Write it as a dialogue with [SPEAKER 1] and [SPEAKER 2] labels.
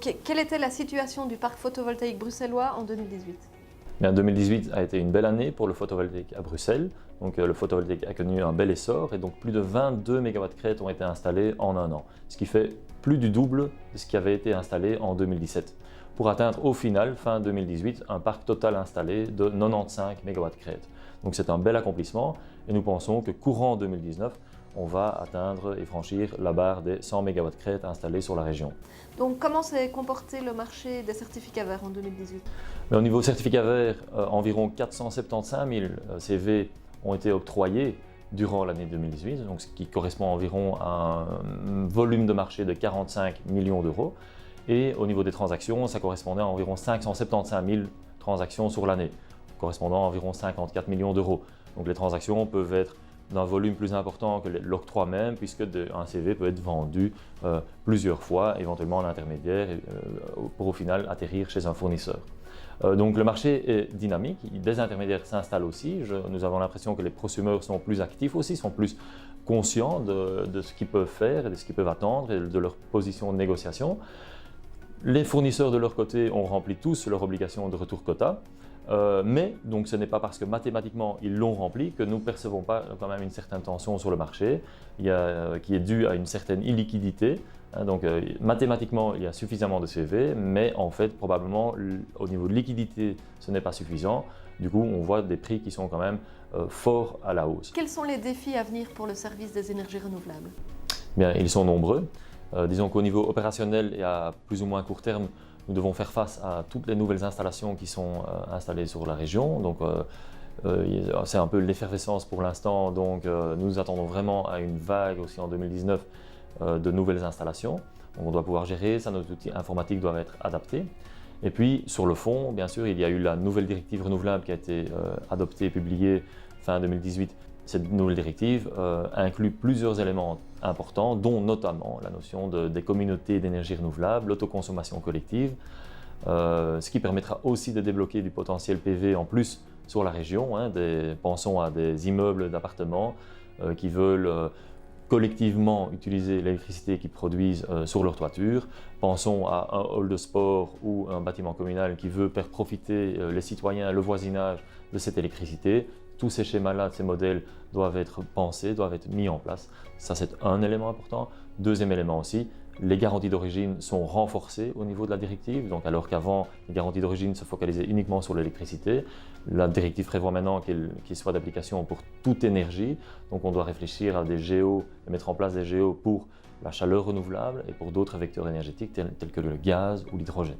[SPEAKER 1] Donc, quelle était la situation du parc photovoltaïque bruxellois en 2018?
[SPEAKER 2] Bien, 2018 a été une belle année pour le photovoltaïque à Bruxelles. Donc, le photovoltaïque a connu un bel essor et donc plus de 22 MW crête ont été installés en un an, ce qui fait plus du double de ce qui avait été installé en 2017, pour atteindre au final, fin 2018, un parc total installé de 95 MW crête. Donc c'est un bel accomplissement et nous pensons que courant 2019, on va atteindre et franchir la barre des 100 MW crête installés sur la région.
[SPEAKER 1] Donc, comment s'est comporté le marché des certificats verts en 2018?
[SPEAKER 2] Mais au niveau certificat vert, environ 475 000 CV ont été octroyés durant l'année 2018, donc ce qui correspond environ à un volume de marché de 45 millions d'euros. Et au niveau des transactions, ça correspondait à environ 575 000 transactions sur l'année, correspondant à environ 54 millions d'euros. Donc les transactions peuvent être d'un volume plus important que l'octroi même, puisque un CV peut être vendu plusieurs fois, éventuellement en intermédiaire, pour au final atterrir chez un fournisseur. Donc le marché est dynamique, des intermédiaires s'installent aussi. Nous avons l'impression que les prosumeurs sont plus actifs aussi, sont plus conscients de ce qu'ils peuvent faire et de ce qu'ils peuvent attendre et de leur position de négociation. Les fournisseurs de leur côté ont rempli tous leur obligation de retour quota. Mais donc ce n'est pas parce que mathématiquement ils l'ont rempli que nous ne percevons pas quand même une certaine tension sur le marché qui est due à une certaine illiquidité. Donc mathématiquement il y a suffisamment de CV, mais en fait probablement au niveau de liquidité ce n'est pas suffisant. Du coup on voit des prix qui sont quand même forts à la hausse.
[SPEAKER 1] Quels sont les défis à venir pour le service des énergies renouvelables?
[SPEAKER 2] Bien, ils sont nombreux. Disons qu'au niveau opérationnel et à plus ou moins court terme, nous devons faire face à toutes les nouvelles installations qui sont installées sur la région. Donc, c'est un peu l'effervescence pour l'instant. Donc, nous attendons vraiment à une vague aussi en 2019 de nouvelles installations. Donc, on doit pouvoir gérer ça, nos outils informatiques doivent être adaptés. Et puis, sur le fond, bien sûr, il y a eu la nouvelle directive renouvelable qui a été adoptée et publiée fin 2018. Cette nouvelle directive inclut plusieurs éléments importants, dont notamment la notion des communautés d'énergie renouvelable, l'autoconsommation collective, ce qui permettra aussi de débloquer du potentiel PV en plus sur la région. Pensons à des immeubles d'appartements qui veulent collectivement utiliser l'électricité qu'ils produisent sur leur toiture. Pensons à un hall de sport ou un bâtiment communal qui veut faire profiter les citoyens, le voisinage de cette électricité. Tous ces schémas-là, ces modèles doivent être pensés, doivent être mis en place. Ça, c'est un élément important. Deuxième élément aussi, les garanties d'origine sont renforcées au niveau de la directive. Donc, alors qu'avant, les garanties d'origine se focalisaient uniquement sur l'électricité, la directive prévoit maintenant qu'il soit d'application pour toute énergie. Donc, on doit réfléchir à des géos et mettre en place des géos pour la chaleur renouvelable et pour d'autres vecteurs énergétiques tels que le gaz ou l'hydrogène.